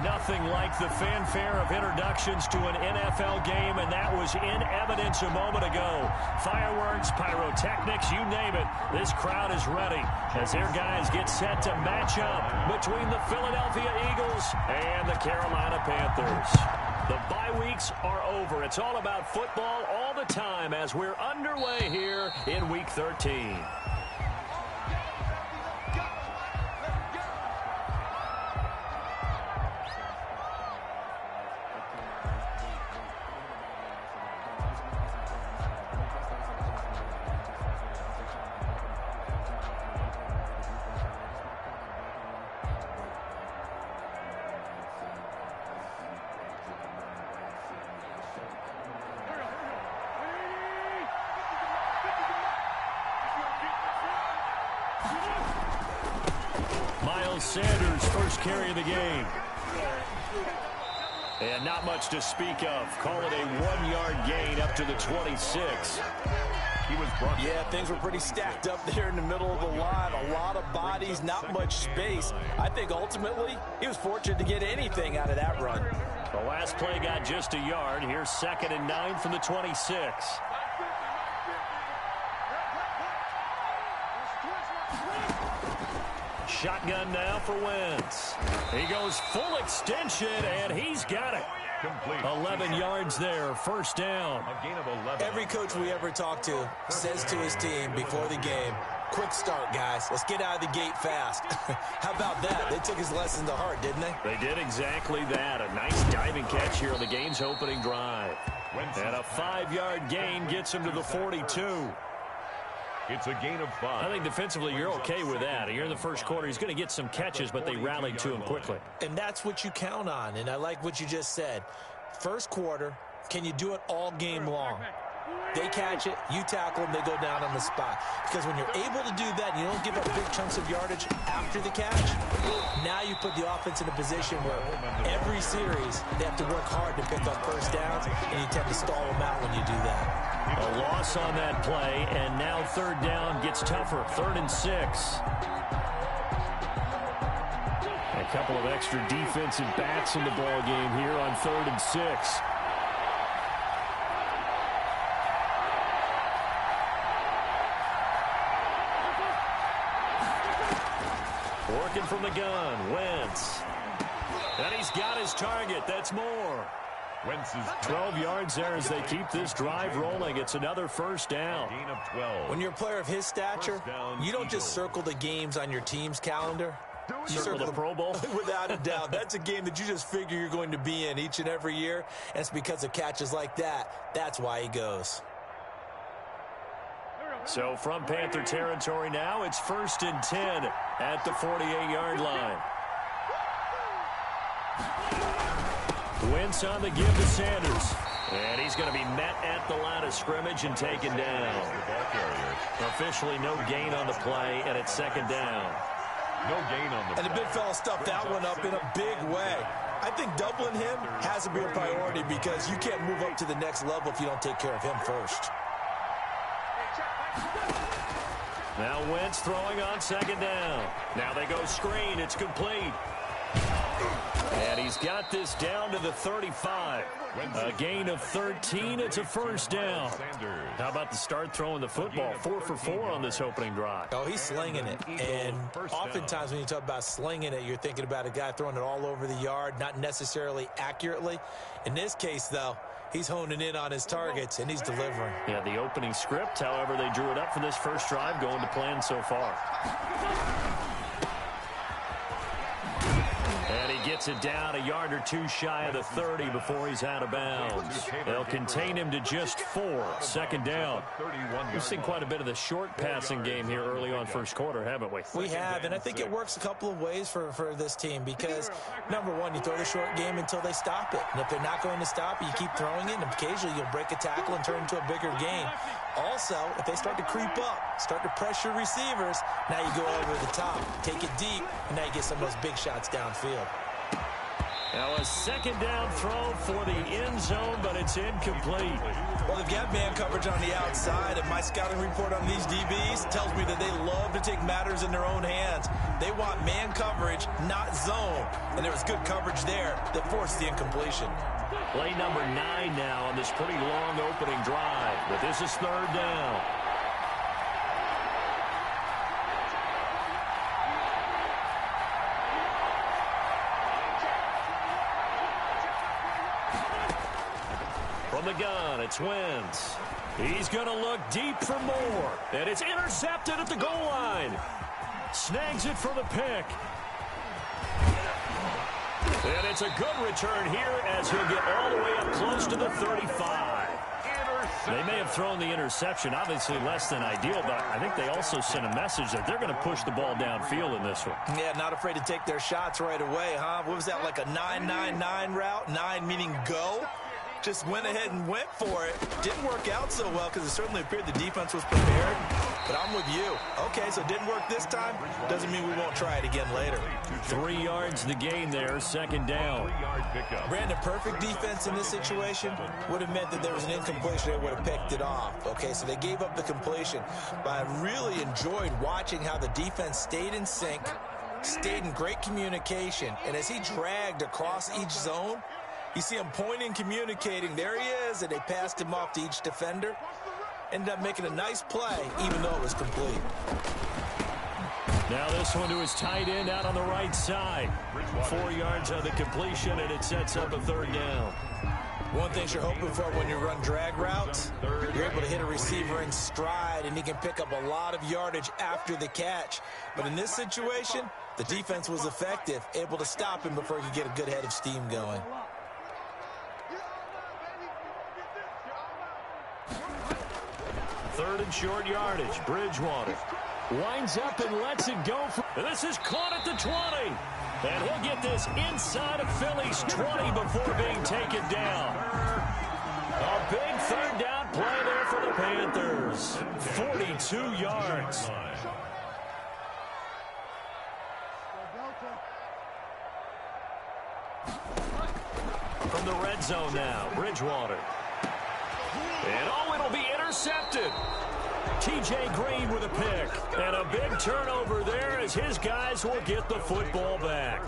Nothing like the fanfare of introductions to an NFL game, and that was in evidence a moment ago. Fireworks, pyrotechnics, you name it. This crowd is ready as their guys get set to match up between the Philadelphia Eagles and the Carolina Panthers. The bye weeks are over. It's all about football all the time as we're underway here in Week 13. Sanders' first carry of the game. And not much to speak of. Call it a 1-yard gain up to the 26. Yeah, things were pretty stacked up there in the middle of the line. A lot of bodies, not much space. I think ultimately he was fortunate to get anything out of that run. The last play got just a yard. Here's 2nd and 9 from the 26. Shotgun now for Wentz. He goes full extension, and he's got it. Complete. 11 yards there, first down. A gain of 11. Every coach we ever talk to says to his team before the game, quick start, guys. Let's get out of the gate fast. How about that? They took his lesson to heart, didn't they? They did exactly that. A nice diving catch here on the game's opening drive. And a 5-yard gain gets him to the 42. It's a gain of 5. I think defensively you're okay with that. Here in the first quarter, he's going to get some catches, but they rallied to him quickly. And that's what you count on, and I like what you just said. First quarter, can you do it all game long? They catch it, you tackle them, they go down on the spot. Because when you're able to do that, and you don't give up big chunks of yardage after the catch, now you put the offense in a position where every series they have to work hard to pick up first downs, and you tend to stall them out when you do that. A loss on that play, and now third down gets tougher. 3rd and 6. A couple of extra defensive backs in the ball game here on 3rd and 6. Working from the gun, Wentz. And he's got his target. That's more. 12 yards there as they keep this drive rolling. It's another first down. Gain of 12. When you're a player of his stature, you don't just circle the games on your team's calendar. You circle the Pro Bowl? Without a doubt. That's a game that you just figure you're going to be in each and every year. And it's because of catches like that. That's why he goes. So from Panther territory now, it's 1st and 10 at the 48-yard line. Wentz on the give to Sanders. And he's going to be met at the line of scrimmage and taken down. Officially no gain on the play, and it's 2nd down. No gain on the play. And the big fella stuffed that one up in a big way. I think doubling him has to be a priority because you can't move up to the next level if you don't take care of him first. Now Wentz throwing on 2nd down. Now they go screen. It's complete. And he's got this down to the 35. A gain of 13. It's a first down. How about the start throwing the football? 4 for 4 on this opening drive. Oh, he's slinging it. And oftentimes when you talk about slinging it, you're thinking about a guy throwing it all over the yard, not necessarily accurately. In this case, though, he's honing in on his targets, and he's delivering. Yeah, the opening script, however, they drew it up for this first drive, going to plan so far. And he gets it down a yard or two shy of the 30 before he's out of bounds. They'll contain him to just 4. 2nd down. We've seen quite a bit of the short passing game here early on first quarter, haven't we? We have, and I think it works a couple of ways for this team because, number one, you throw the short game until they stop it. And if they're not going to stop it, you keep throwing it, and occasionally you'll break a tackle and turn it into a bigger gain. Also, if they start to creep up, start to pressure receivers, now you go over the top, take it deep, and now you get some of those big shots downfield. Now a second down throw for the end zone, but it's incomplete. Well, they've got man coverage on the outside, and my scouting report on these DBs tells me that they love to take matters in their own hands. They want man coverage, not zone. And there was good coverage there that forced the incompletion. Play number 9 now on this pretty long opening drive, but this is third down. From the gun, it's Wentz. He's going to look deep for more. And it's intercepted at the goal line. Snags it for the pick. And it's a good return here as he'll get all the way up close to the 35. They may have thrown the interception, obviously less than ideal, but I think they also sent a message that they're going to push the ball downfield in this one. Yeah, not afraid to take their shots right away, huh? What was that, like a 9-9-9 route? 9 meaning go? Just went ahead and went for it. Didn't work out so well because it certainly appeared the defense was prepared. But I'm with you. Okay, so it didn't work this time. Doesn't mean we won't try it again later. 3 yards the gain there, second down. Brandon, perfect defense in this situation would have meant that there was an incompletion. They would have picked it off. Okay, so they gave up the completion. But I really enjoyed watching how the defense stayed in sync, stayed in great communication. And as he dragged across each zone, you see him pointing, communicating. There he is, and they passed him off to each defender. Ended up making a nice play, even though it was complete. Now this one to his tight end out on the right side. 4 yards on the completion, and it sets up a third down. One thing you're hoping for when you run drag routes, you're able to hit a receiver in stride, and he can pick up a lot of yardage after the catch. But in this situation, the defense was effective, able to stop him before he could get a good head of steam going. Third and short yardage. Bridgewater winds up and lets it go. This is caught at the 20. And he'll get this inside of Philly's 20 before being taken down. A big third down play there for the Panthers. 42 yards. From the red zone now, Bridgewater. And oh, it'll be intercepted. T.J. Green with a pick. And a big turnover there as his guys will get the football back.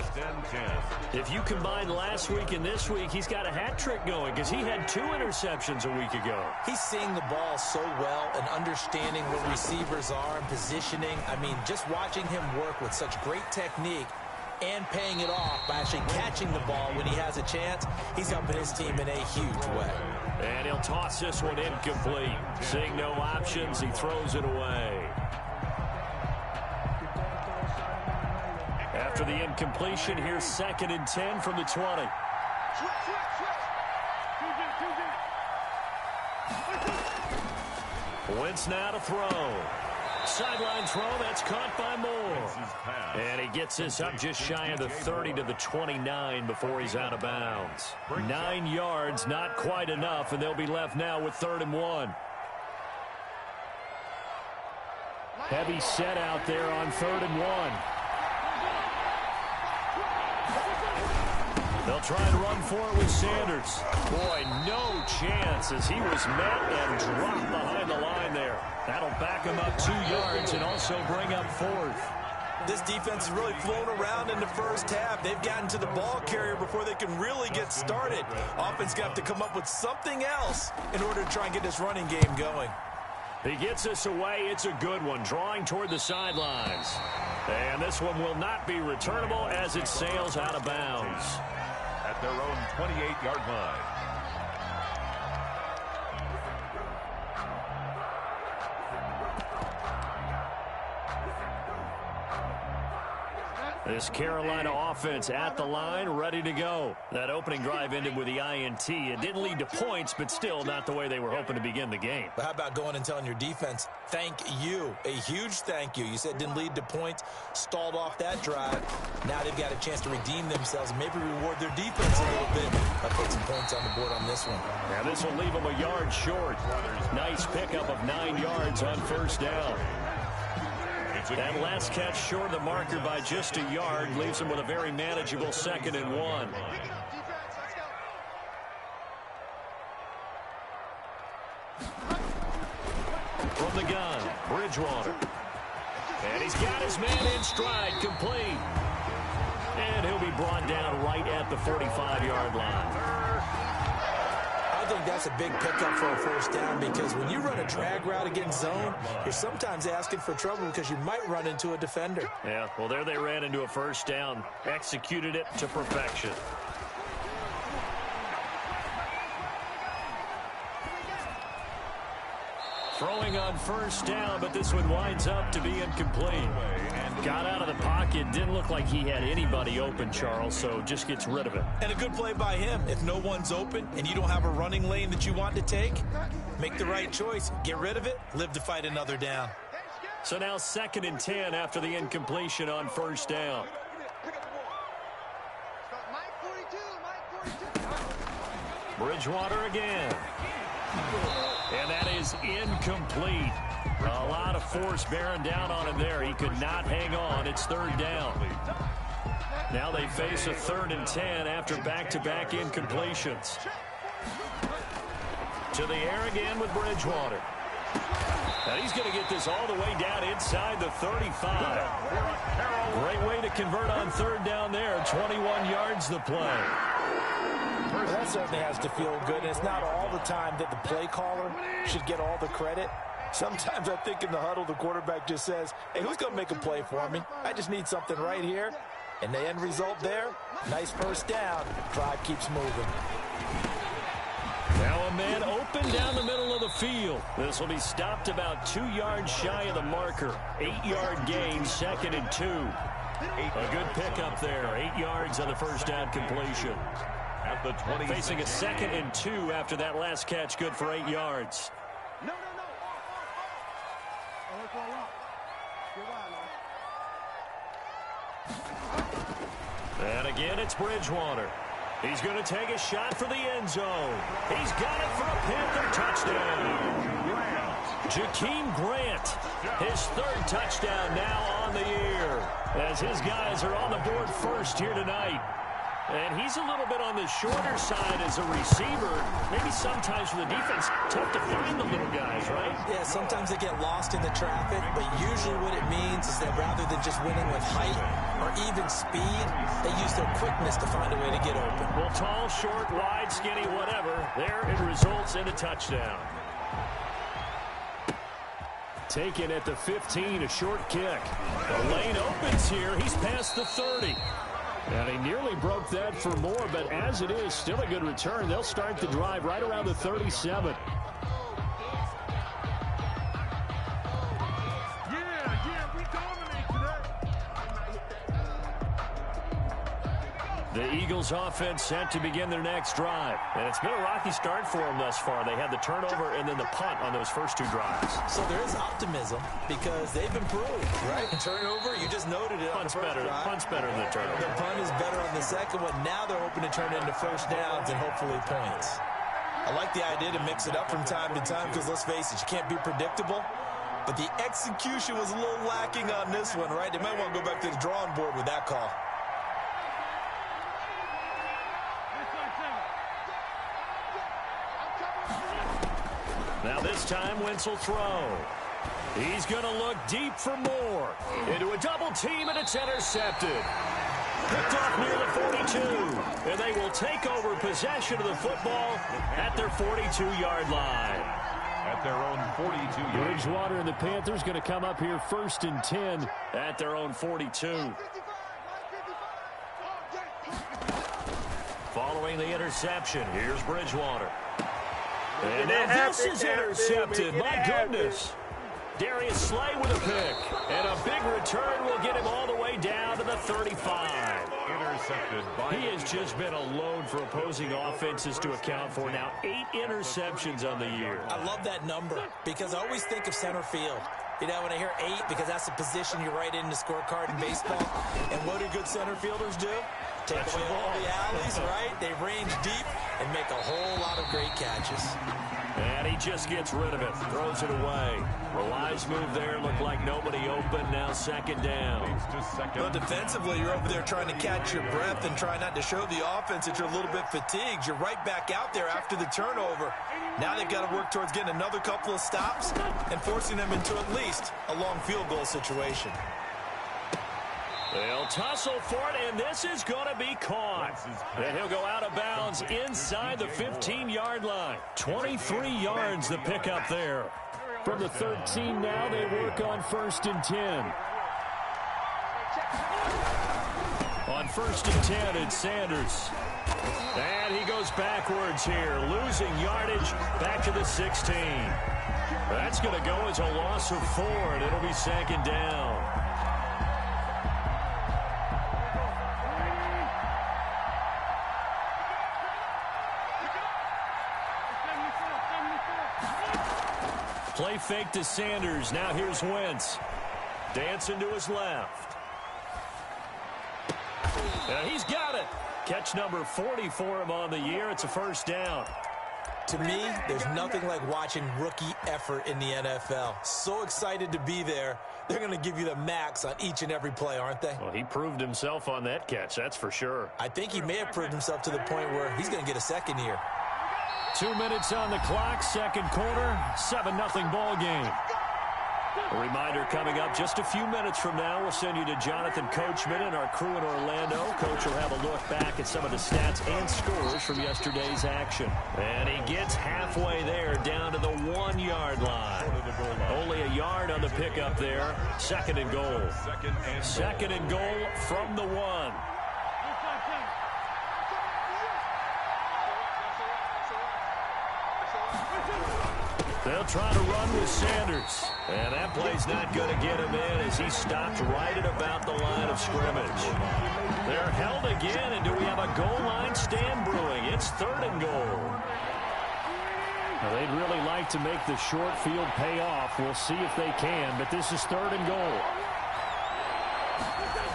If you combine last week and this week, he's got a hat trick going because he had 2 interceptions a week ago. He's seeing the ball so well and understanding where receivers are and positioning. I mean, just watching him work with such great technique and paying it off by actually catching the ball when he has a chance, he's helping his team in a huge way. And he'll toss this one incomplete. Seeing no options, he throws it away. After the incompletion, here's 2nd and 10 from the 20. Wentz now to throw. Sideline throw, that's caught by Moore. And he gets this up just shy of the 30 to the 29 before he's out of bounds. 9 yards, not quite enough, and they'll be left now with 3rd and 1. Heavy set out there on 3rd and 1. They'll try and run for it with Sanders. Boy, no chance as he was met and dropped behind the line there. That'll back him up 2 yards and also bring up 4th. This defense has really flown around in the first half. They've gotten to the ball carrier before they can really get started. Offense got to come up with something else in order to try and get this running game going. He gets this away. It's a good one, drawing toward the sidelines. And this one will not be returnable as it sails out of bounds. At their own 28-yard line. This Carolina offense at the line, ready to go. That opening drive ended with the INT. It didn't lead to points, but still not the way they were hoping to begin the game. But how about going and telling your defense, thank you, a huge thank you. You said it didn't lead to points, stalled off that drive. Now they've got a chance to redeem themselves and maybe reward their defense a little bit by putting some points on the board on this one. Now this will leave them a yard short. Nice pickup of 9 yards on 1st down. That last catch short of the marker by just a yard leaves him with a very manageable 2nd and 1. From the gun, Bridgewater. And he's got his man in stride, complete. And he'll be brought down right at the 45-yard line. I think that's a big pickup for a first down, because when you run a drag route against zone, you're sometimes asking for trouble because you might run into a defender. Yeah, well, there they ran into a first down. Executed it to perfection. Throwing on first down, but this one winds up to be incomplete. Got out of the pocket. Didn't look like he had anybody open, Charles, so just gets rid of it. And a good play by him. If no one's open and you don't have a running lane that you want to take, make the right choice. Get rid of it. Live to fight another down. So now 2nd and 10 after the incompletion on first down. Bridgewater again. And that is incomplete. A lot of force bearing down on him there. He could not hang on. It's 3rd down. Now they face a 3rd and 10 after back-to-back incompletions. To the air again with Bridgewater. And he's going to get this all the way down inside the 35. Great way to convert on 3rd down there. 21 yards the play. Well, that certainly has to feel good, and it's not all the time that the play caller should get all the credit. Sometimes I think in the huddle, the quarterback just says, hey, who's going to make a play for me? I just need something right here. And the end result there, nice first down. Drive keeps moving. Now a man open down the middle of the field. This will be stopped about 2 yards shy of the marker. 8-yard gain, 2nd and 2. A good pickup there. 8 yards on the first down completion. At the 20. Facing a 2nd and 2 after that last catch, good for 8 yards. And again, it's Bridgewater. He's going to take a shot for the end zone. He's got it for a Panther touchdown. Jakeem Grant, his 3rd touchdown now on the year, as his guys are on the board first here tonight. And he's a little bit on the shorter side as a receiver. Maybe sometimes for the defense, tough to find the little guys, right? Yeah, sometimes they get lost in the traffic, but usually what it means is that rather than just winning with height or even speed, they use their quickness to find a way to get open. Well, tall, short, wide, skinny, whatever, there it results in a touchdown. Taken at the 15, a short kick. The lane opens here. He's past the 30. And he nearly broke that for more, but as it is, still a good return. They'll start the drive right around the 37. We dominate today. The Eagles offense set to begin their next drive. And it's been a rocky start for them thus far. They had the turnover and then the punt on those first 2 drives. So there is optimism because they've improved, right? Turnover, you just noted it. Punt's better than the turnover. The punt is better on the second one. Now they're hoping to turn it into first downs and hopefully points. I like the idea to mix it up from time to time because, let's face it, you can't be predictable. But the execution was a little lacking on this one, right? They might want to go back to the drawing board with that call. Now this time, Wentz will throw. He's going to look deep for more. Into a double team, and it's intercepted. Picked off near the 42. And they will take over possession of the football at their 42-yard line. At their own 42-yard. Bridgewater and the Panthers going to come up here 1st and 10 at their own 42. Following the interception, here's Bridgewater. And now this is intercepted. My goodness. Darius Slay with a pick. And a big return will get him all the way down to the 35. Intercepted by he has just been a load for opposing offenses to account for. Now 8 interceptions on the year. I love that number because I always think of center field. You know, when I hear 8, because that's the position you write in the scorecard in baseball. And what do good center fielders do? Take away all the alleys, right? They range deep and make a whole lot of great catches. And he just gets rid of it, throws it away. The wise move there, looked like nobody open, now second down. Well, defensively, you're over there trying to catch your breath and try not to show the offense that you're a little bit fatigued. You're right back out there after the turnover. Now they've got to work towards getting another couple of stops and forcing them into at least a long field goal situation. They'll tussle for it, and this is going to be caught. And he'll go out of bounds inside the 15-yard line. 23 yards the pickup there. From the 13 now, they work on 1st and 10. On 1st and 10, it's Sanders. And he goes backwards here, losing yardage back to the 16. That's going to go as a loss of 4, and it'll be second down. Play fake to Sanders. Now here's Wentz. Dancing to his left. And he's got it. Catch number 40 for him on the year. It's a first down. To me, there's nothing like watching rookie effort in the NFL. So excited to be there. They're going to give you the max on each and every play, aren't they? Well, he proved himself on that catch, that's for sure. I think he may have proved himself to the point where he's going to get a second here. 2 minutes on the clock, second quarter, 7-0 ball game. A reminder coming up just a few minutes from now. We'll send you to Jonathan Coachman and our crew in Orlando. Coach will have a look back at some of the stats and scores from yesterday's action. And he gets halfway there, down to the 1-yard line. Only a yard on the pickup there. Second and goal. Second and goal from the 1. They'll try to run with Sanders. And that play's not going to get him in as he stopped right at about the line of scrimmage. They're held again, and do we have a goal line stand brewing? It's third and goal. Well, they'd really like to make the short field pay off. We'll see if they can, but this is third and goal.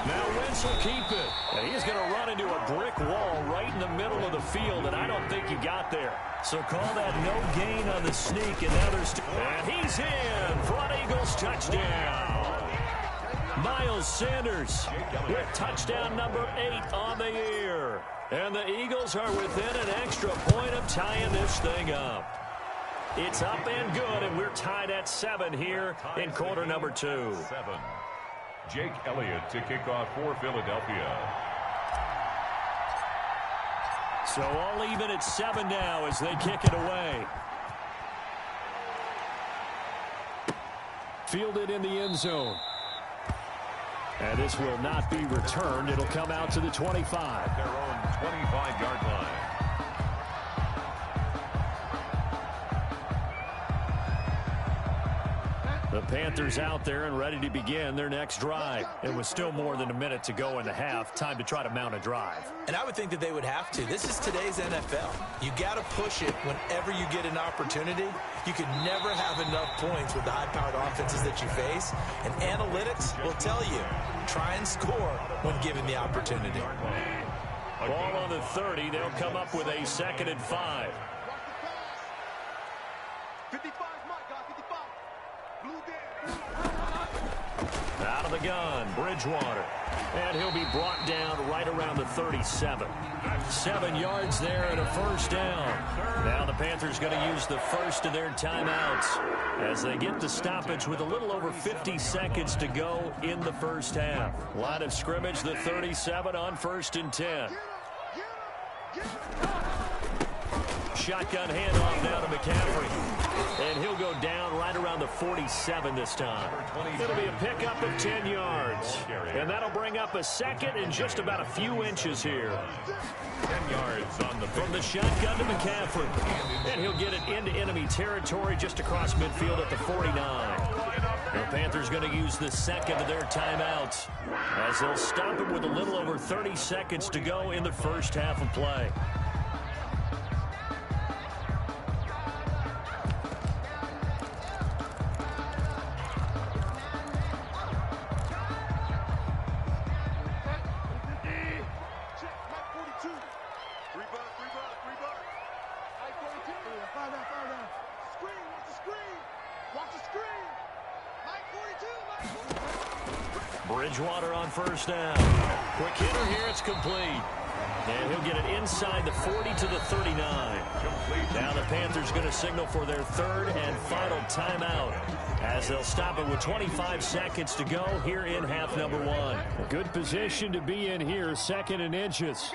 Now Wentz will keep it. And he's going to run into a brick wall right in the middle of the field, and I don't think he got there. So call that no gain on the sneak, and now there's... And he's in! Front Eagles touchdown! Miles Sanders with touchdown number 8 on the year. And the Eagles are within an extra point of tying this thing up. It's up and good, and we're tied at 7 here in quarter number 2. 7. Jake Elliott to kick off for Philadelphia. So all even at 7 now as they kick it away. Fielded in the end zone. And this will not be returned. It'll come out to the 25. Their own 25-yard line. The Panthers out there and ready to begin their next drive. It was still more than a minute to go in the half. Time to try to mount a drive. And I would think that they would have to. This is today's NFL. You got to push it whenever you get an opportunity. You can never have enough points with the high-powered offenses that you face. And analytics will tell you, try and score when given the opportunity. Ball on the 30. They'll come up with a 2nd and 5. 55, Mike, got 55. Blue Out of the gun, Bridgewater. And he'll be brought down right around the 37. 7 yards there and a first down. Now the Panthers going to use the first of their timeouts as they get the stoppage with a little over 50 seconds to go in the first half. Line of scrimmage, the 37 on 1st and 10. Shotgun handoff now to McCaffrey. And he'll go down right around the 47 this time. It'll be a pickup of 10 yards. And that'll bring up a second and just about a few inches here. 10 yards on the From the shotgun to McCaffrey. And he'll get it into enemy territory just across midfield at the 49. The Panthers going to use the second of their timeouts as they'll stop him with a little over 30 seconds to go in the first half of play. Three bucks. Five down. Screen, watch the screen. Mike 42. Bridgewater on first down. Quick hitter here, it's complete. And he'll get it inside the 40 to the 39. Now the Panthers going to signal for their third and final timeout as they'll stop it with 25 seconds to go here in half number one. A good position to be in here, 2nd and inches.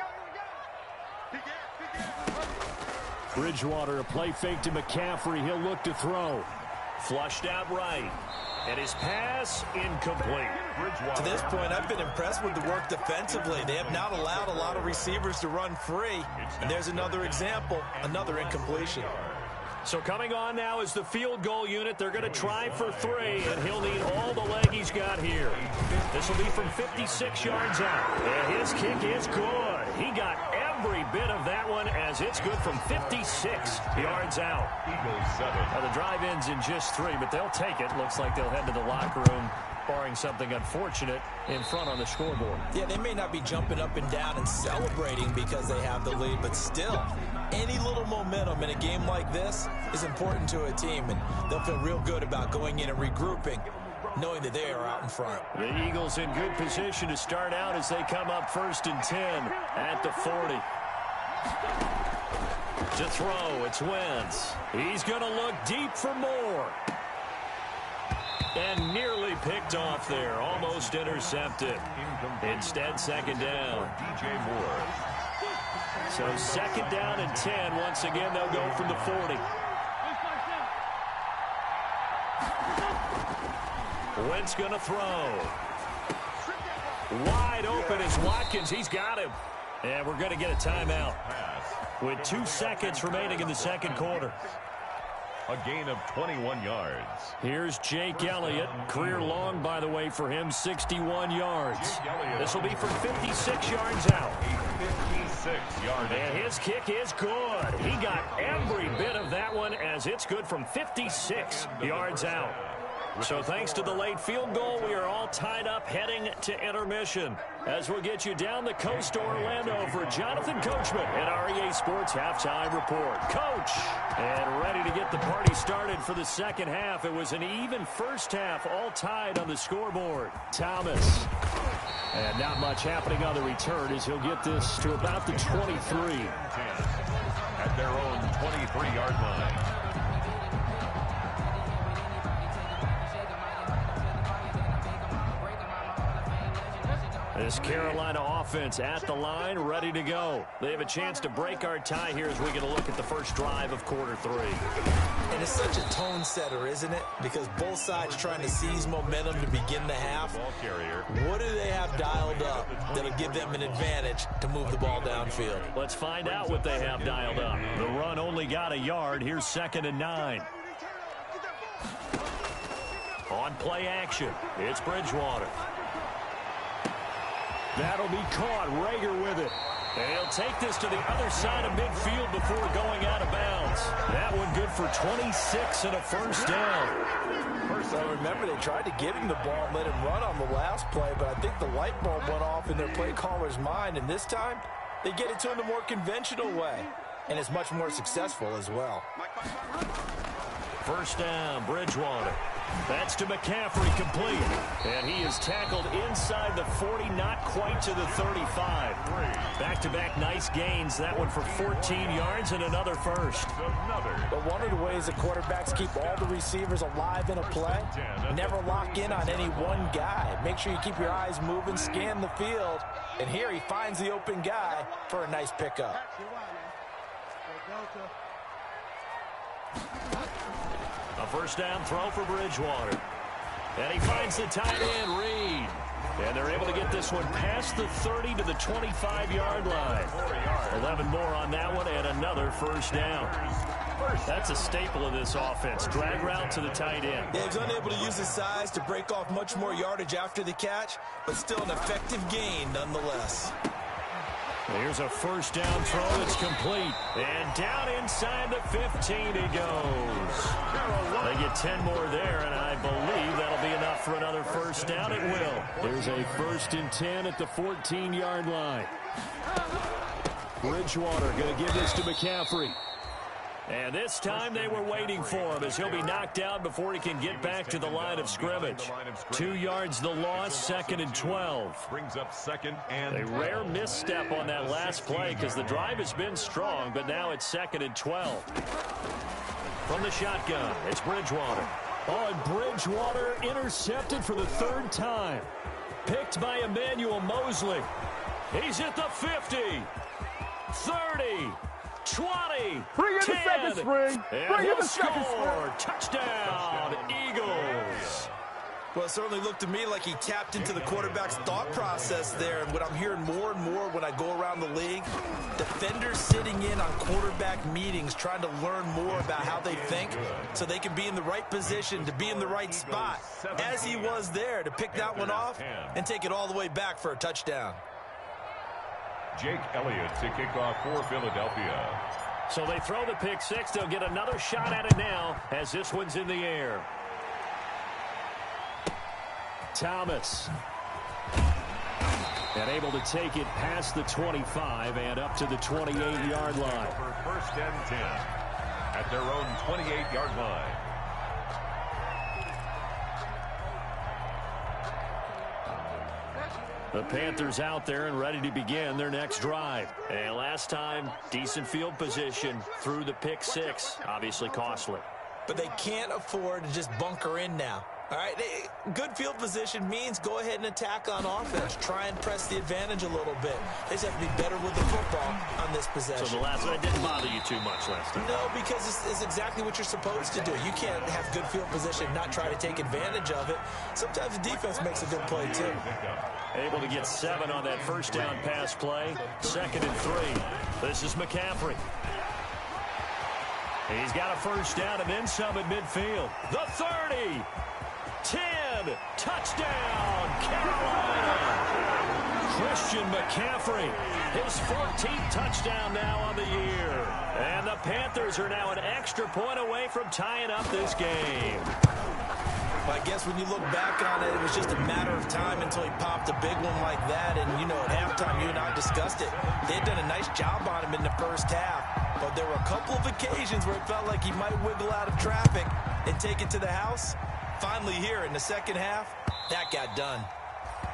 Bridgewater, a play fake to McCaffrey. He'll look to throw. Flushed out right. And his pass incomplete. To this point, I've been impressed with the work defensively. They have not allowed a lot of receivers to run free. And there's another example, another incompletion. So coming on now is the field goal unit. They're going to try for 3, and he'll need all the leg he's got here. This will be from 56 yards out. And his kick is good. He got every bit of that one as it's good from 56 yards out. Now the drive ends in just 3, but they'll take it. Looks like they'll head to the locker room, barring something unfortunate in front on the scoreboard. Yeah, they may not be jumping up and down and celebrating because they have the lead, but still, any little momentum in a game like this is important to a team, and they'll feel real good about going in and regrouping, knowing that they are out in front. The Eagles in good position to start out as they come up 1st and 10 at the 40. To throw, it's Wentz. He's going to look deep for more. And nearly picked off there. Almost intercepted. Instead, 2nd down. DJ Moore. So 2nd down and 10. Once again, they'll go from the 40. Wentz going to throw. Wide open is Watkins. He's got him. And we're going to get a timeout with 2 seconds remaining in the 2nd quarter. A gain of 21 yards. Here's Jake Elliott. Career long, by the way, for him, 61 yards. This will be from 56 yards out. 56 yards. And his kick is good. He got every bit of that one as it's good from 56 yards out. So thanks to the late field goal, we are all tied up heading to intermission. As we'll get you down the coast to Orlando for Jonathan Coachman at our EA Sports Halftime Report. Coach, and ready to get the party started for the 2nd half. It was an even first half, all tied on the scoreboard. Thomas. And not much happening on the return as he'll get this to about the 23. At their own 23-yard line. This Carolina offense at the line, ready to go. They have a chance to break our tie here as we get a look at the first drive of quarter 3. And it's such a tone setter, isn't it? Because both sides trying to seize momentum to begin the half. What do they have dialed up that'll give them an advantage to move the ball downfield? Let's find out what they have dialed up. The run only got a yard. Here's 2nd and 9. On play action, it's Bridgewater. That'll be caught. Rager with it. And he'll take this to the other side of midfield before going out of bounds. That one good for 26 and a first down. Well, remember, they tried to give him the ball and let him run on the last play, but I think the light bulb went off in their play caller's mind, and this time they get it to him the more conventional way, and it's much more successful as well. First down, Bridgewater. That's to McCaffrey, complete. And he is tackled inside the 40, not quite to the 35. Back-to-back nice gains. That one for 14 yards and another first. But one of the ways the quarterbacks keep all the receivers alive in a play, never lock in on any one guy. Make sure you keep your eyes moving, scan the field. And here he finds the open guy for a nice pickup. A first down throw for Bridgewater. And he finds the tight end, Reed. And they're able to get this one past the 30 to the 25-yard line. 11 more on that one and another first down. That's a staple of this offense. Drag route to the tight end. Yeah, he's unable to use his size to break off much more yardage after the catch, but still an effective gain nonetheless. Here's a first down throw that's complete. And down inside the 15 he goes. They get 10 more there, and I believe that'll be enough for another first down. It will. There's a 1st and 10 at the 14-yard line. Bridgewater going to give this to McCaffrey. And this time they were waiting for him as he'll be knocked down before he can get back to the line of scrimmage. 2 yards the loss, 2nd and 12. Brings up 2nd and A rare misstep on that last play because the drive has been strong, but now it's 2nd and 12. From the shotgun, it's Bridgewater. Oh, and Bridgewater intercepted for the 3rd time. Picked by Emmanuel Mosley. He's at the 50, 30, 20, Bring in the 10, second spring. and Bring in he'll the second score. Touchdown, Eagles. Well, it certainly looked to me like he tapped into the quarterback's thought process there. And what I'm hearing more and more when I go around the league, defenders sitting in on quarterback meetings trying to learn more about how they think so they can be in the right position to be in the right spot, as he was there to pick that one off and take it all the way back for a touchdown. Jake Elliott to kick off for Philadelphia. So they throw the pick six. They'll get another shot at it now as this one's in the air. Thomas. And able to take it past the 25 and up to the 28-yard line. For 1st and 10 at their own 28-yard line. The Panthers out there and ready to begin their next drive. And last time, decent field position through the pick six. Obviously costly. But they can't afford to just bunker in now. All right, good field position means go ahead and attack on offense. Try and press the advantage a little bit. They just have to be better with the football on this possession. So the last one didn't bother you too much last time? No, because it's exactly what you're supposed to do. You can't have good field position and not try to take advantage of it. Sometimes the defense makes a good play, too. Able to get 7 on that first down pass play. 2nd and 3. This is McCaffrey. He's got a first down and then some at midfield. The 30. 10, touchdown, Carolina. Christian McCaffrey, his 14th touchdown now on the year. And the Panthers are now an extra point away from tying up this game. Well, I guess when you look back on it, it was just a matter of time until he popped a big one like that. And, you know, at halftime, you and I discussed it. They had done a nice job on him in the first half. But there were a couple of occasions where it felt like he might wiggle out of traffic and take it to the house. Finally here in the second half, that got done.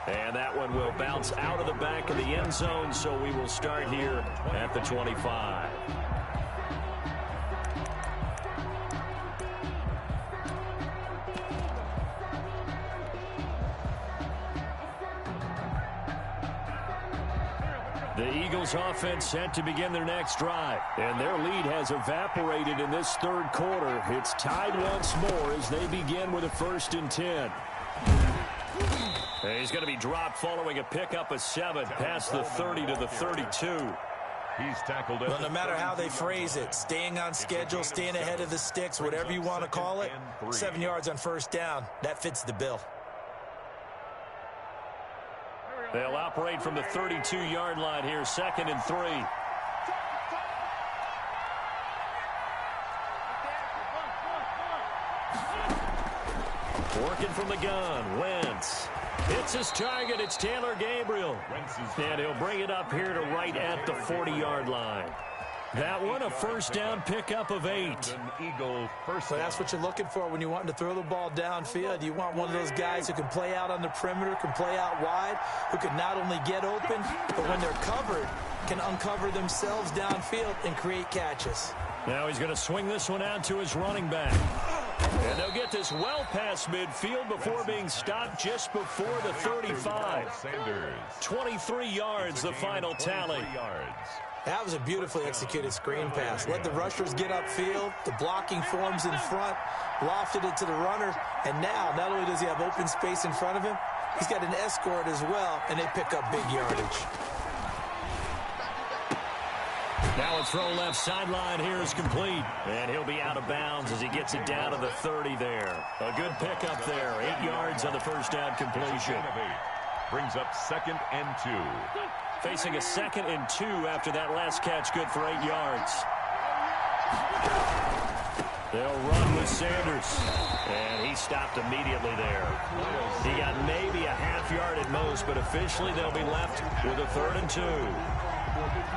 And that one will bounce out of the back of the end zone, so we will start here at the 25. The Eagles offense set to begin their next drive. And their lead has evaporated in this third quarter. It's tied once more as they begin with a 1st and 10. And he's going to be dropped following a pickup of 7 past the 30 to the 32. He's tackled at Well, no matter how they phrase it, staying on schedule, staying ahead of the sticks, whatever you want to call it, 7 yards on first down, that fits the bill. They'll operate from the 32-yard line here, 2nd and 3. Working from the gun, Wentz. It's his target, it's Taylor Gabriel. And he'll bring it up here to right at the 40-yard line. That one, a first down pickup of 8. Eagle first. So that's what you're looking for when you want to throw the ball downfield. You want one of those guys who can play out on the perimeter, can play out wide, who can not only get open, but when they're covered, can uncover themselves downfield and create catches. Now he's going to swing this one out to his running back. And they'll get this well past midfield before being stopped just before the 35. Sanders. 23 yards, the final tally. That was a beautifully executed screen pass. Let the rushers get upfield. The blocking forms in front. Lofted it to the runner. And now, not only does he have open space in front of him, he's got an escort as well, and they pick up big yardage. Now a throw left sideline here is complete. And he'll be out of bounds as he gets it down to the 30 there. A good pickup there. 8 yards on the first down completion. Brings up 2nd and 2. Facing a 2nd and 2 after that last catch, good for 8 yards. They'll run with Sanders. And he stopped immediately there. He got maybe a half yard at most, but officially they'll be left with a 3rd and 2.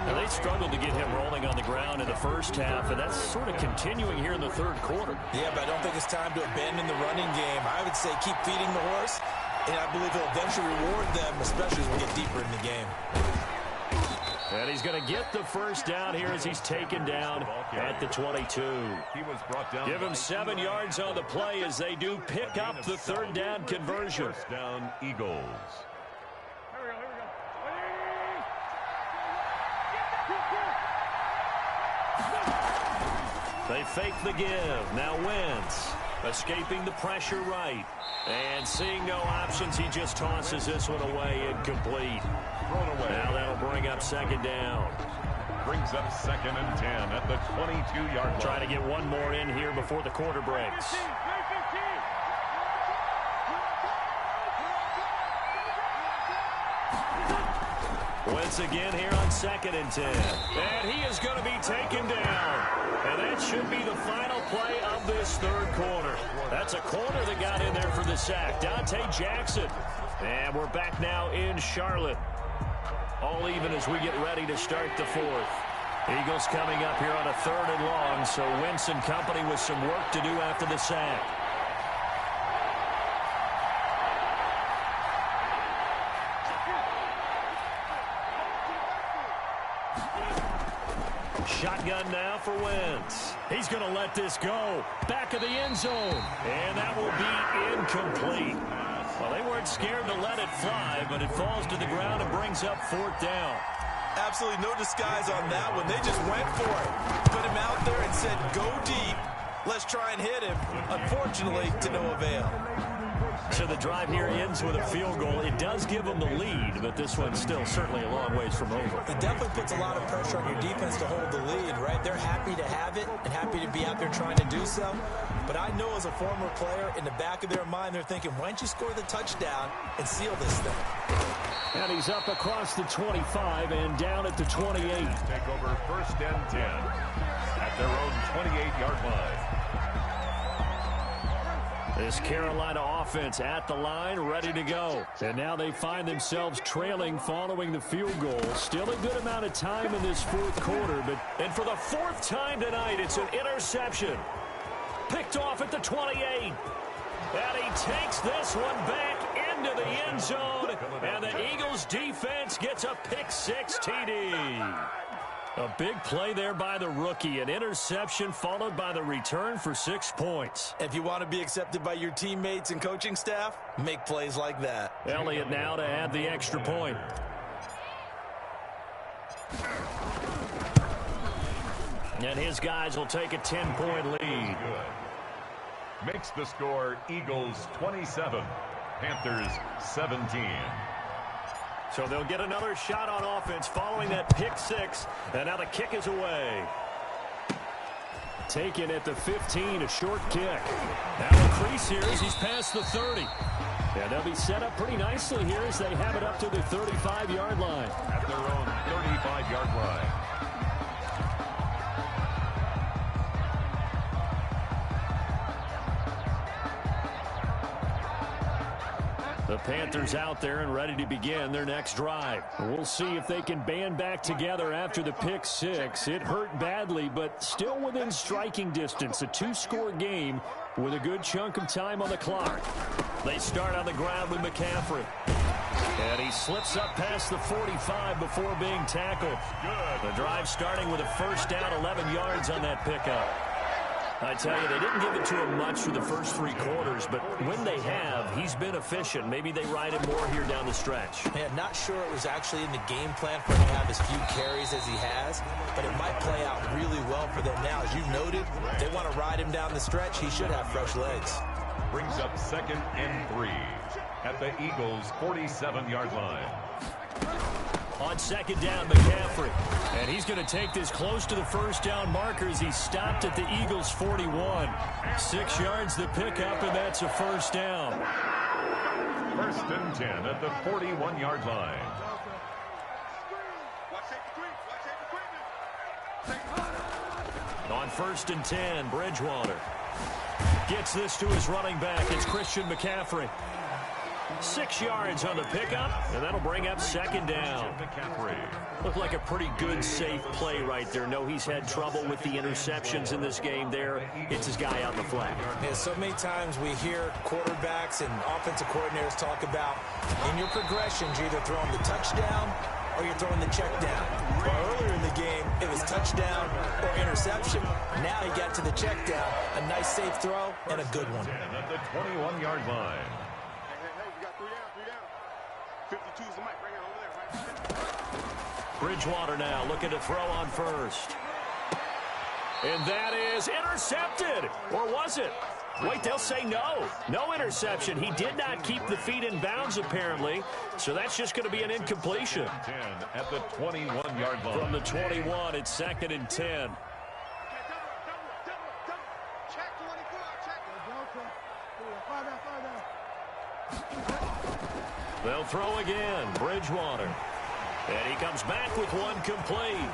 Now, they struggled to get him rolling on the ground in the first half, and that's sort of continuing here in the third quarter. Yeah, but I don't think it's time to abandon the running game. I would say keep feeding the horse, and I believe he'll eventually reward them, especially as we get deeper in the game. And he's going to get the first down here as he's taken down at the 22. He was brought down. Give him 7 yards on the play as they do pick up the third down conversion. First down, Eagles. They fake the give. Now Wentz escaping the pressure right. And seeing no options, he just tosses this one away, incomplete. Thrown away. Now that'll bring up second down. Brings up 2nd and 10 at the 22-yard line. Trying to get one more in here before the quarter breaks. Once again here on 2nd and 10. And he is going to be taken down. And that should be the final play of this third quarter. That's a corner that got in there for the sack. Dante Jackson. And we're back now in Charlotte. All even as we get ready to start the fourth. Eagles coming up here on a 3rd and long, so Wentz and company with some work to do after the sack. Shotgun now for Wentz. He's going to let this go. Back of the end zone. And that will be incomplete. Well, they weren't scared to let it fly, but it falls to the ground and brings up 4th down. Absolutely no disguise on that one. They just went for it. Put him out there and said, go deep. Let's try and hit him. Unfortunately, to no avail. So the drive here ends with a field goal. It does give them the lead, but this one's still certainly a long ways from over. It definitely puts a lot of pressure on your defense to hold the lead, right? They're happy to have it and happy to be out there trying to do so. But I know as a former player, in the back of their mind, they're thinking, why don't you score the touchdown and seal this thing? And he's up across the 25 and down at the 28. Take over 1st and 10 at their own 28-yard line. This Carolina offense at the line, ready to go. And now they find themselves trailing following the field goal. Still a good amount of time in this fourth quarter. And for the 4th time tonight, it's an interception. Picked off at the 28. And he takes this one back into the end zone. And the Eagles defense gets a pick-6 TD. A big play there by the rookie. An interception followed by the return for 6 points. If you want to be accepted by your teammates and coaching staff, make plays like that. Elliott now to add the extra point. And his guys will take a 10-point lead. Good. Makes the score Eagles 27, Panthers 17. So they'll get another shot on offense following that pick-6. And now the kick is away. Taken at the 15, a short kick. Now a crease here as he's past the 30. And they'll be set up pretty nicely here as they have it up to the 35-yard line. At their own 35-yard line. The Panthers out there and ready to begin their next drive. We'll see if they can band back together after the pick-6. It hurt badly, but still within striking distance. A 2-score game with a good chunk of time on the clock. They start on the ground with McCaffrey. And he slips up past the 45 before being tackled. The drive starting with a 1st down, 11 yards on that pickup. I tell you, they didn't give it to him much for the first 3 quarters, but when they have, he's been efficient. Maybe they ride him more here down the stretch. Man, not sure it was actually in the game plan for him to have as few carries as he has, but it might play out really well for them now. As you noted, if they want to ride him down the stretch, he should have fresh legs. Brings up 2nd and 3 at the Eagles' 47-yard line. On 2nd down, McCaffrey. And he's going to take this close to the 1st down marker as he stopped at the Eagles' 41. 6 yards the pickup, and that's a 1st down. 1st and 10 at the 41-yard line. On 1st and 10, Bridgewater gets this to his running back. It's Christian McCaffrey. 6 yards on the pickup, and that'll bring up second down. Looked like a pretty good, safe play right there. No, he's had trouble with the interceptions in this game there. It's his guy out in the flat. Yeah, so many times we hear quarterbacks and offensive coordinators talk about in your progressions, you're either throwing the touchdown or you're throwing the check down. Well, earlier in the game, it was touchdown or interception. Now he got to the check down, a nice safe throw, and a good one. At the 21-yard line. Hey, we got 3 down. 52 is the mic. Bring it over there, right? Bridgewater now looking to throw on first. And that is intercepted. Or was it? Wait, they'll say no. No interception. He did not keep the feet in bounds, apparently. So that's just going to be an incompletion. 10 at the 21-yard line. From the 21, it's 2nd and 10. Check 24. Check. 5 down. They'll throw again. Bridgewater. And he comes back with one complete.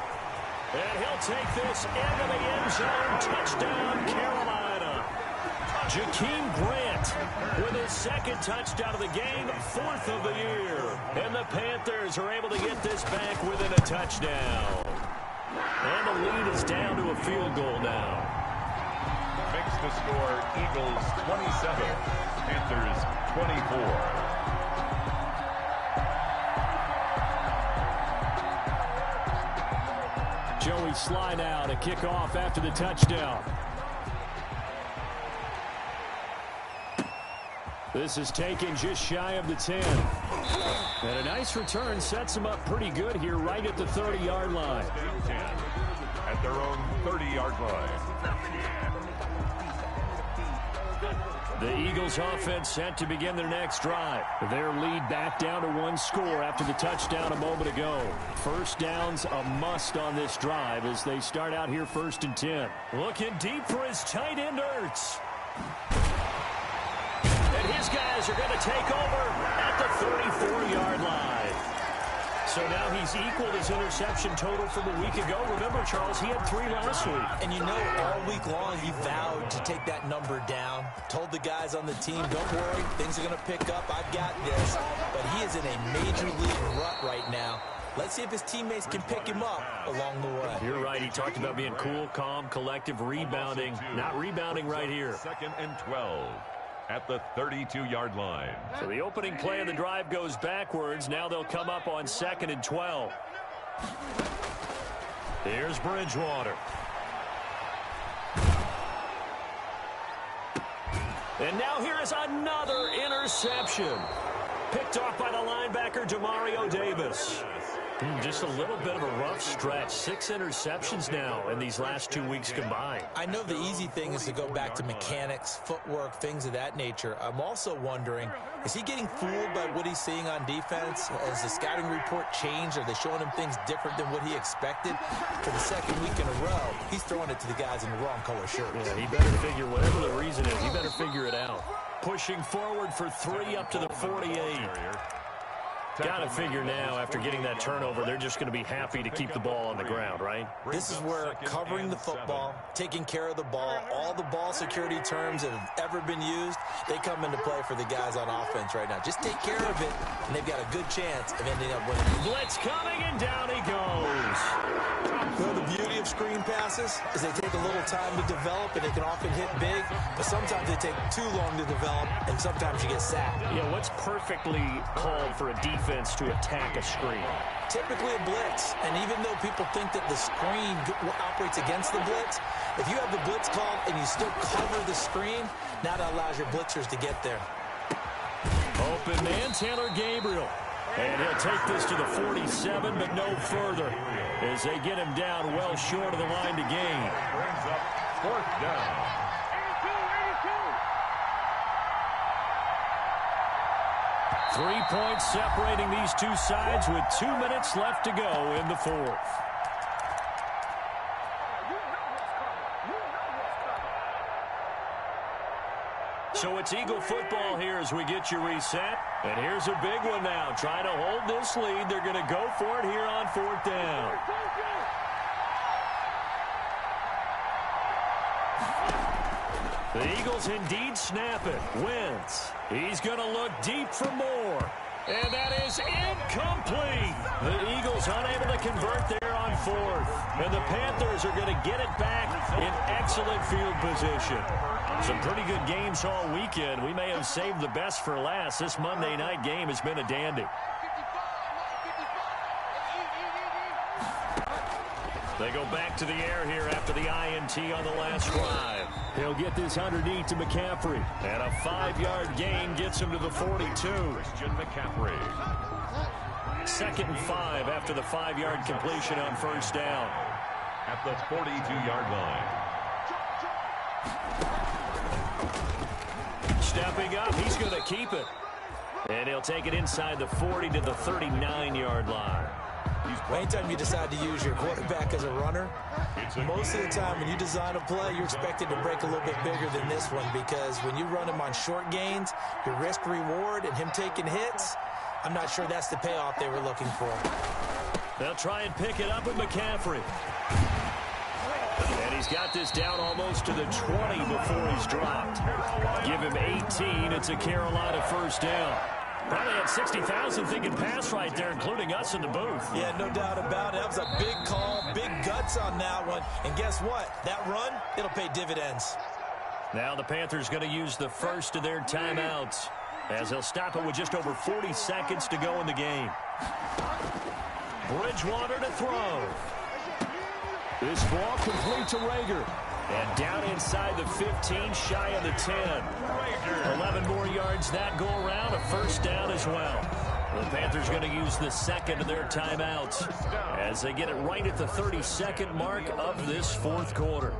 And he'll take this into the end zone. Touchdown, Carolina. Jakeem Grant with his 2nd touchdown of the game, 4th of the year. And the Panthers are able to get this back within a touchdown. And the lead is down to a field goal now. Makes the score Eagles 27, Panthers 24. Joey Sly now to kick off after the touchdown. This is taken just shy of the 10. And a nice return sets him up pretty good here right at the 30-yard line. 10 at their own 30-yard line. The Eagles offense set to begin their next drive. Their lead back down to 1 score after the touchdown a moment ago. First down's a must on this drive as they start out here 1st and 10. Looking deep for his tight end, Ertz. And his guys are going to take over at the 34-yard line. So now he's equaled his interception total from a week ago. Remember, Charles, he had 3 last week. And you know, all week long, he vowed to take that number down. Told the guys on the team, don't worry, things are going to pick up. I've got this. But he is in a major league rut right now. Let's see if his teammates can pick him up along the way. You're right. He talked about being cool, calm, collective, rebounding. Not rebounding right here. 2nd and 12 at the 32-yard line. So the opening play of the drive goes backwards. Now they'll come up on 2nd and 12. Here's Bridgewater. And now here is another interception. Picked off by the linebacker, Demario Davis. Just a little bit of a rough stretch. 6 interceptions now in these last 2 weeks combined. I know the easy thing is to go back to mechanics, footwork, things of that nature. I'm also wondering, is he getting fooled by what he's seeing on defense? Has the scouting report changed? Are they showing him things different than what he expected? For the 2nd week in a row, he's throwing it to the guys in the wrong color shirts. Yeah, he better figure, whatever the reason is, he better figure it out. Pushing forward for 3 up to the 48. Got to figure now, after getting that turnover, they're just going to be happy to keep the ball on the ground, right? This is where covering the football, taking care of the ball, all the ball security terms that have ever been used, they come into play for the guys on offense right now. Just take care of it, and they've got a good chance of ending up winning. Blitz coming, and down he goes. You know, the beauty of screen passes is they take a little time to develop, and they can often hit big, but sometimes they take too long to develop, and sometimes you get sacked. Yeah, what's perfectly called for a defense to attack a screen? Typically a blitz, and even though people think that the screen operates against the blitz, if you have the blitz called and you still cover the screen, now that allows your blitzers to get there. Open man, Taylor Gabriel. And he'll take this to the 47, but no further, as they get him down well short of the line to gain. Brings up 4th down. 3 points separating these two sides with 2 minutes left to go in the 4th. So it's Eagle football here as we get you reset. And here's a big one now. Trying to hold this lead. They're going to go for it here on 4th down. The Eagles indeed snap it. Wentz. He's going to look deep for more. And that is incomplete. The Eagles unable to convert there on 4th. And the Panthers are going to get it back in excellent field position. Some pretty good games all weekend. We may have saved the best for last. This Monday night game has been a dandy. They go back to the air here after the INT on the last drive. He'll get this underneath to McCaffrey. And a 5-yard gain gets him to the 42. Christian McCaffrey. 2nd and 5 after the 5-yard completion on 1st down. At the 42-yard line. Stepping up, he's going to keep it. And he'll take it inside the 40 to the 39-yard line. Anytime you decide to use your quarterback as a runner, most of the time when you design a play, you're expected to break a little bit bigger than this one, because when you run him on short gains, your risk-reward and him taking hits, I'm not sure that's the payoff they were looking for. They'll try and pick it up with McCaffrey. And he's got this down almost to the 20 before he's dropped. Give him 18. It's a Carolina 1st down. Probably had 60,000 thinking pass right there, including us in the booth. Yeah, no doubt about it. That was a big call, big guts on that one. And guess what? That run, it'll pay dividends. Now the Panthers going to use the first of their timeouts, as they'll stop it with just over 40 seconds to go in the game. Bridgewater to throw. This ball complete to Rager. And down inside the 15, shy of the 10. 11 more yards that go around, a 1st down as well. The Panthers going to use the 2nd of their timeouts as they get it right at the 32nd mark of this 4th quarter.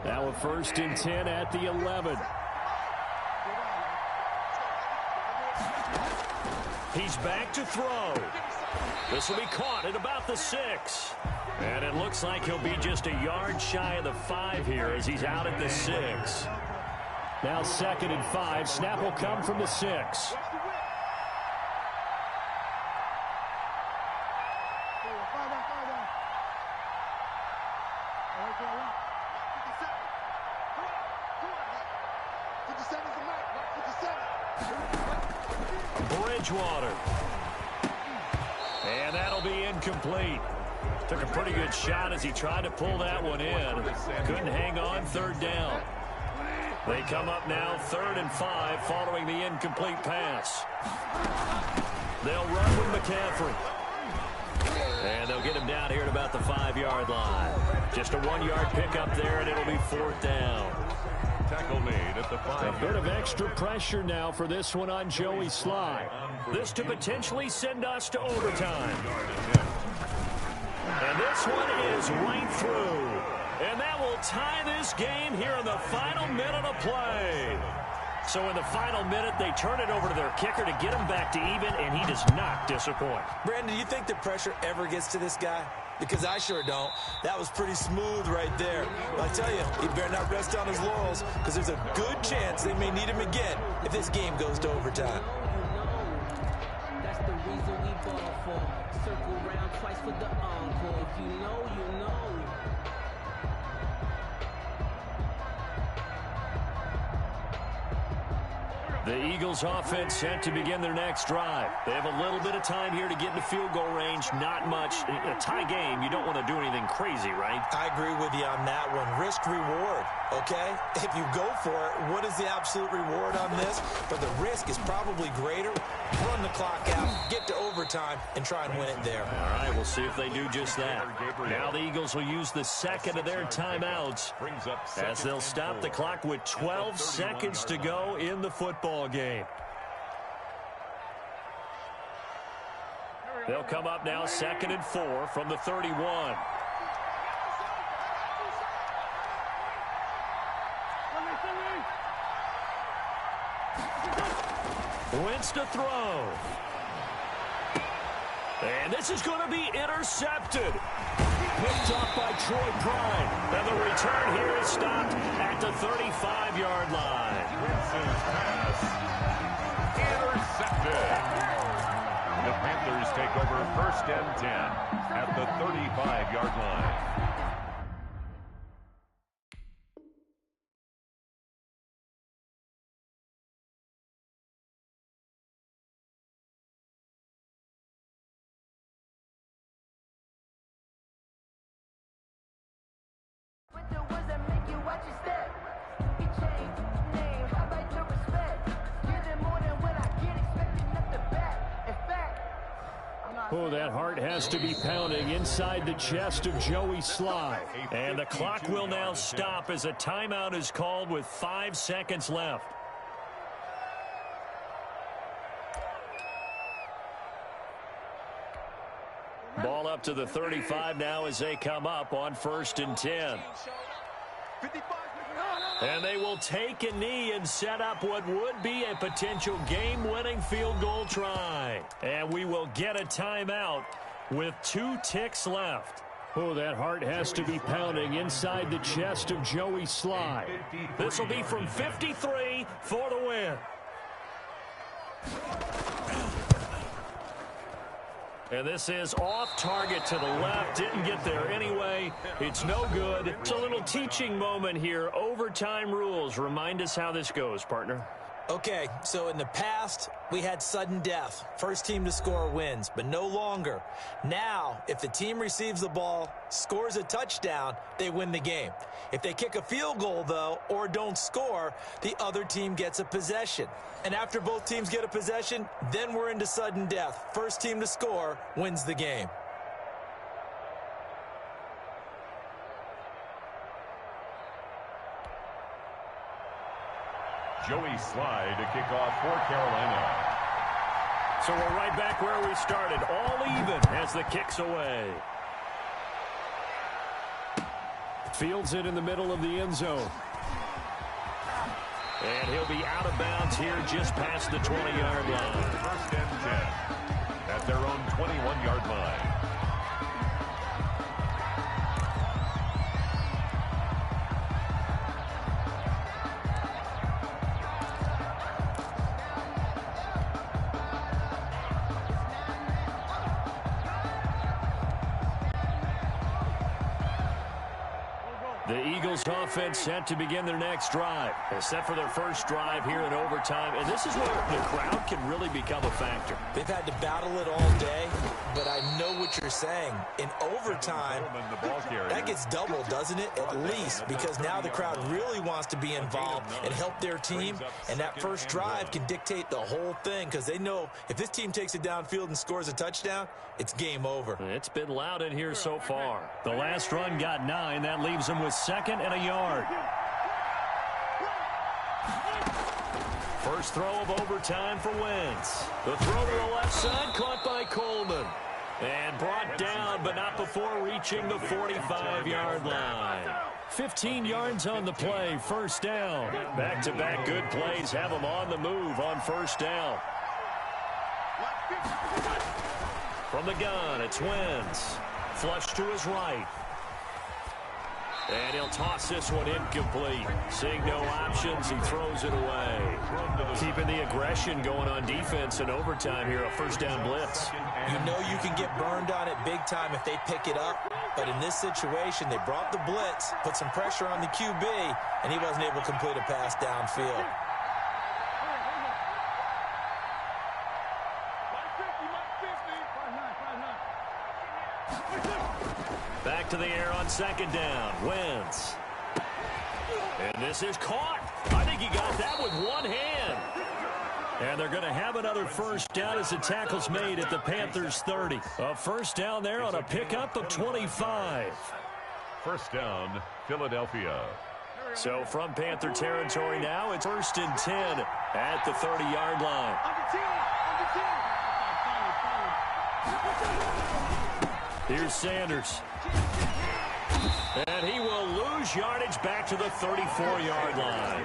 Now a 1st and 10 at the 11. He's back to throw. This will be caught at about the 6. And it looks like he'll be just a yard shy of the 5 here as he's out at the 6. Now 2nd and 5. Snap will come from the 6. Bridgewater. And that'll be incomplete. Took a pretty good shot as he tried to pull that one in. Couldn't hang on, 3rd down. They come up now 3rd and 5 following the incomplete pass. They'll run with McCaffrey. And they'll get him down here at about the 5-yard line. Just a 1-yard pickup there, and it'll be 4th down. Tackle made at the 5. A bit of extra pressure now for this one on Joey Slye. This to potentially send us to overtime. And this one is right through. And that will tie this game here in the final minute of play. So in the final minute, they turn it over to their kicker to get him back to even, and he does not disappoint. Brandon, do you think the pressure ever gets to this guy? Because I sure don't. That was pretty smooth right there. But I tell you, he better not rest on his laurels, because there's a good chance they may need him again if this game goes to overtime. That's the reason we ball for. Circle round twice for the encore. If you know, you know. The Eagles offense set to begin their next drive. They have a little bit of time here to get into field goal range. Not much. In a tie game, you don't want to do anything crazy, right? I agree with you on that one. Risk reward, okay? If you go for it, what is the absolute reward on this? But the risk is probably greater. Run the clock out, get to overtime, and try and win it there. All right, we'll see if they do just that. Now the Eagles will use the 2nd of their timeouts as they'll stop the clock with 12 seconds to go in the football game. They'll come up now 2nd and 4 from the 31. Wentz to throw. And this is going to be intercepted. Picked up by Troy Prime. And the return here is stopped at the 35-yard line. Wentz's pass intercepted. The Panthers take over 1st and 10 at the 35-yard line. Oh, that heart has to be pounding inside the chest of Joey Slye. And the clock will now stop as a timeout is called with 5 seconds left. Ball up to the 35 now as they come up on 1st and 10. And they will take a knee and set up what would be a potential game-winning field goal try. And we will get a timeout with 2 ticks left. Oh, that heart has to be pounding inside the chest of Joey Slye. This will be from 53 for the win. And this is off target to the left. Didn't get there anyway. It's no good. It's a little teaching moment here. Overtime rules. Remind us how this goes, partner. Okay, so in the past, we had sudden death. First team to score wins, but no longer. Now, if the team receives the ball, scores a touchdown, they win the game. If they kick a field goal, though, or don't score, the other team gets a possession. And after both teams get a possession, then we're into sudden death. First team to score wins the game. Joey Slye to kick off for Carolina. So we're right back where we started, all even as the kick's away. Fields it in the middle of the end zone. And he'll be out of bounds here just past the 20-yard line. 1st and 10 at their own 21-yard line. The Eagles offense set to begin their next drive. They're set for their first drive here in overtime. And this is where the crowd can really become a factor. They've had to battle it all day, but I know what you're saying. In overtime, that gets doubled, doesn't it? At least, because now the crowd really wants to be involved and help their team. And that first drive can dictate the whole thing because they know if this team takes it downfield and scores a touchdown, it's game over. It's been loud in here so far. The last run got 9. That leaves them with 2nd and a yard. First throw of overtime for Wentz. The throw to the left side caught by Coleman. And brought down, but not before reaching the 45-yard line. 15 yards on the play, 1st down. Back-to-back good plays have them on the move on 1st down. From the gun, it's Wentz. Flush to his right. And he'll toss this one incomplete. Seeing no options, he throws it away. Keeping the aggression going on defense in overtime here, a 1st down blitz. You know you can get burned on it big time if they pick it up. But in this situation, they brought the blitz, put some pressure on the QB, and he wasn't able to complete a pass downfield. Back to the air on 2nd down. Wentz. And this is caught. I think he got that with one hand. And they're going to have another 1st down as the tackle's made at the Panthers' 30. A 1st down there on a pickup of 25. 1st down, Philadelphia. So from Panther territory now, it's 1st and 10 at the 30-yard line. Here's Sanders. And he will lose yardage back to the 34-yard line.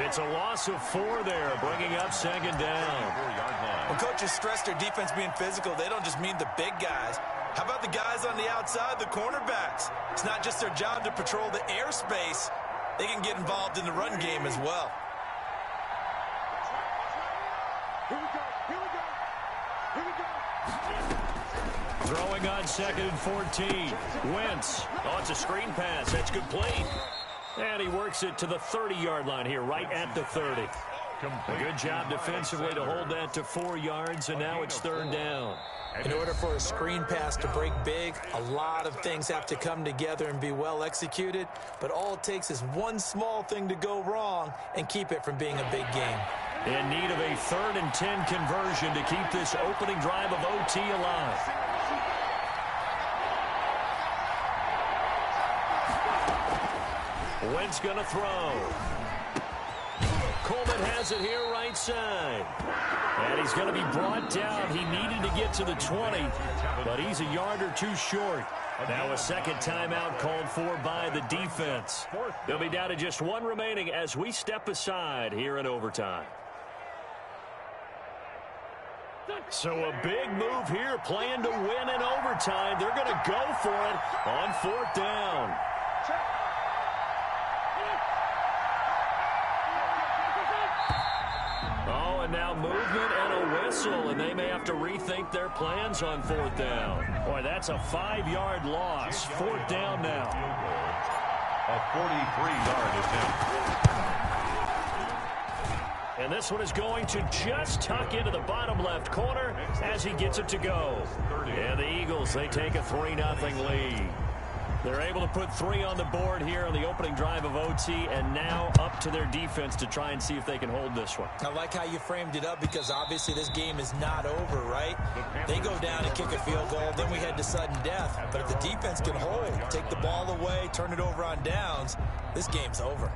It's a loss of 4 there, bringing up 2nd down. When coaches stress their defense being physical, they don't just mean the big guys. How about the guys on the outside, the cornerbacks? It's not just their job to patrol the airspace. They can get involved in the run game as well. Throwing on 2nd and 14. Wentz. Oh, it's a screen pass. That's complete. And he works it to the 30-yard line here, right at the 30. A good job defensively to hold that to 4 yards, and now it's 3rd down. In order for a screen pass to break big, a lot of things have to come together and be well executed, but all it takes is one small thing to go wrong and keep it from being a big game. In need of a 3rd and 10 conversion to keep this opening drive of OT alive. Wentz going to throw. Coleman has it here right side. And he's going to be brought down. He needed to get to the 20, but he's a yard or two short. Now a second timeout called for by the defense. They'll be down to just 1 remaining as we step aside here in overtime. So a big move here, playing to win in overtime. They're going to go for it on 4th down. Oh, and now movement and a whistle, and they may have to rethink their plans on 4th down. Boy, that's a 5-yard loss. 4th down now. A 43-yard attempt. And this one is going to just tuck into the bottom left corner as he gets it to go. And the Eagles, they take a 3-0 lead. They're able to put 3 on the board here on the opening drive of OT, and now up to their defense to try and see if they can hold this one. I like how you framed it up because obviously this game is not over, right? They go down and kick a field goal, then we head to sudden death. But if the defense can hold, take the ball away, turn it over on downs, this game's over.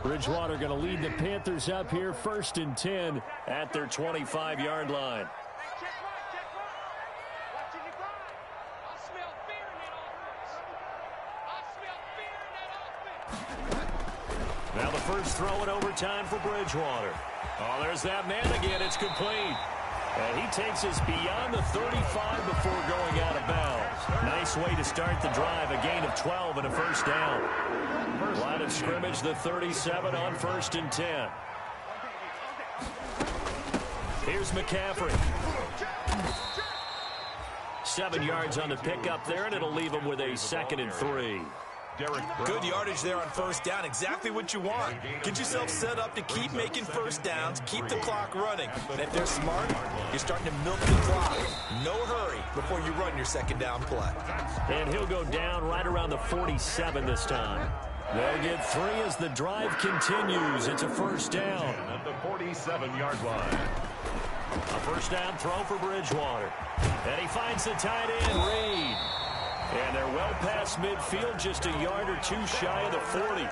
Bridgewater going to lead the Panthers up here 1st and 10 at their 25-yard line. Now the first throw in overtime for Bridgewater. Oh, there's that man again. It's complete. And he takes us beyond the 35 before going out of bounds. Nice way to start the drive. A gain of 12 and a 1st down. Line of scrimmage, the 37 on 1st and 10. Here's McCaffrey. 7 yards on the pickup there, and it'll leave him with a 2nd and 3. Good yardage there on 1st down. Exactly what you want. Get yourself set up to keep making 1st downs, keep the clock running. And if they're smart, you're starting to milk the clock. No hurry before you run your 2nd down play. And he'll go down right around the 47 this time. They'll get 3 as the drive continues. It's a 1st down. At the 47-yard line. A 1st down throw for Bridgewater. And he finds the tight end, Reed. And they're well past midfield, just a yard or two shy of the 40.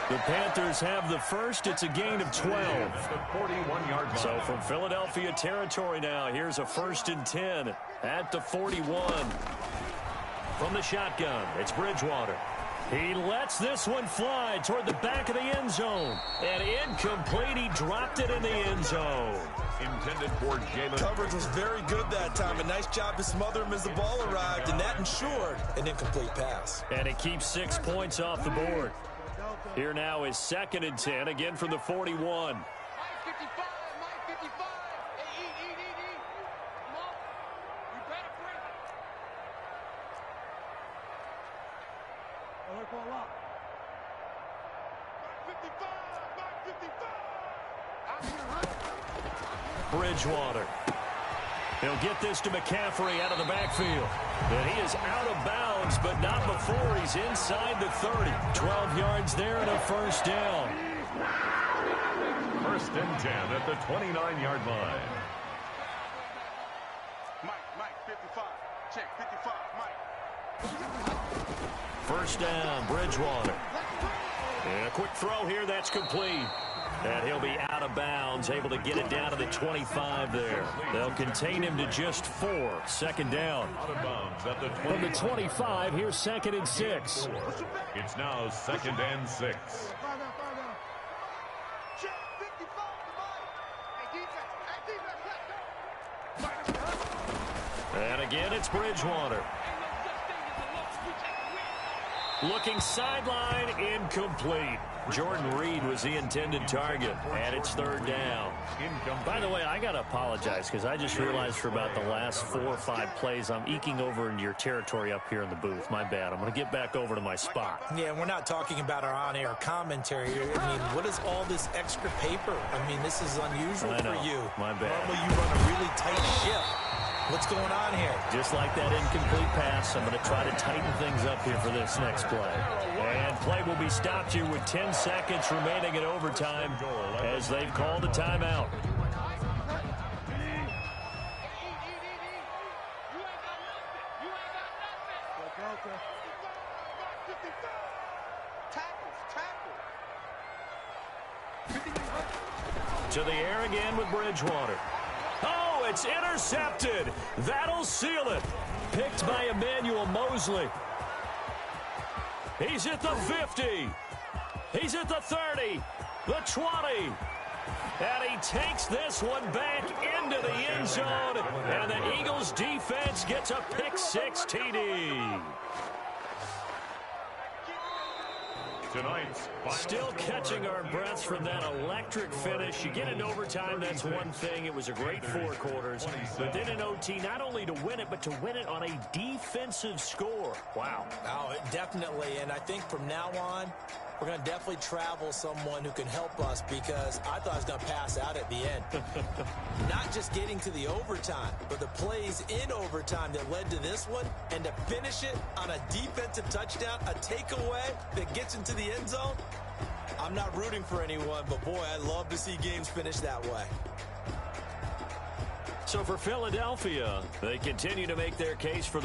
The Panthers have the first. It's a gain of 12. The 41-yard line. So from Philadelphia territory now, here's a 1st and 10 at the 41. From the shotgun, it's Bridgewater. He lets this one fly toward the back of the end zone. And incomplete. He dropped it in the end zone. Intended for Jalen. Coverage was very good that time. A nice job to smother him as the ball arrived, and that ensured an incomplete pass. And it keeps 6 points off the board. Here now is 2nd and 10, again from the 41. Bridgewater. He'll get this to McCaffrey out of the backfield. And he is out of bounds, but not before he's inside the 30. 12 yards there and a 1st down. 1st and 10 at the 29-yard line. Mike, 55. Check, 55, Mike. 1st down, Bridgewater. And a quick throw here, that's complete. And he'll be out of bounds, able to get it down to the 25 there. They'll contain him to just 4. 2nd down. Out of bounds at the 20. From the 25, here's 2nd and 6. It's now 2nd and 6. And again, it's Bridgewater. Looking sideline, incomplete. Jordan Reed was the intended target, and it's 3rd down. By the way, I got to apologize because I just realized for about the last 4 or 5 plays, I'm eking over into your territory up here in the booth. My bad. I'm going to get back over to my spot. Yeah, we're not talking about our on-air commentary. I mean, what is all this extra paper? I mean, this is unusual for you. My bad. Normally you run a really tight ship. What's going on here? Just like that incomplete pass, I'm going to try to tighten things up here for this next play. And play will be stopped here with 10 seconds remaining in overtime as they've called a timeout. To the air again with Bridgewater. Oh, it's intercepted. That'll seal it. Picked by Emmanuel Mosley. He's at the 50. He's at the 30. The 20. And he takes this one back into the end zone. And the Eagles defense gets a pick six TD. Still catching our breaths from that electric finish. You get into overtime, that's one thing. It was a great 4 quarters. But then in OT, not only to win it, but to win it on a defensive score. Wow. Oh, definitely. And I think from now on, we're going to definitely travel someone who can help us because I thought I was going to pass out at the end. Not just getting to the overtime, but the plays in overtime that led to this one, and to finish it on a defensive touchdown, a takeaway that gets into the end zone. I'm not rooting for anyone, but boy, I love to see games finish that way. So for Philadelphia, they continue to make their case for the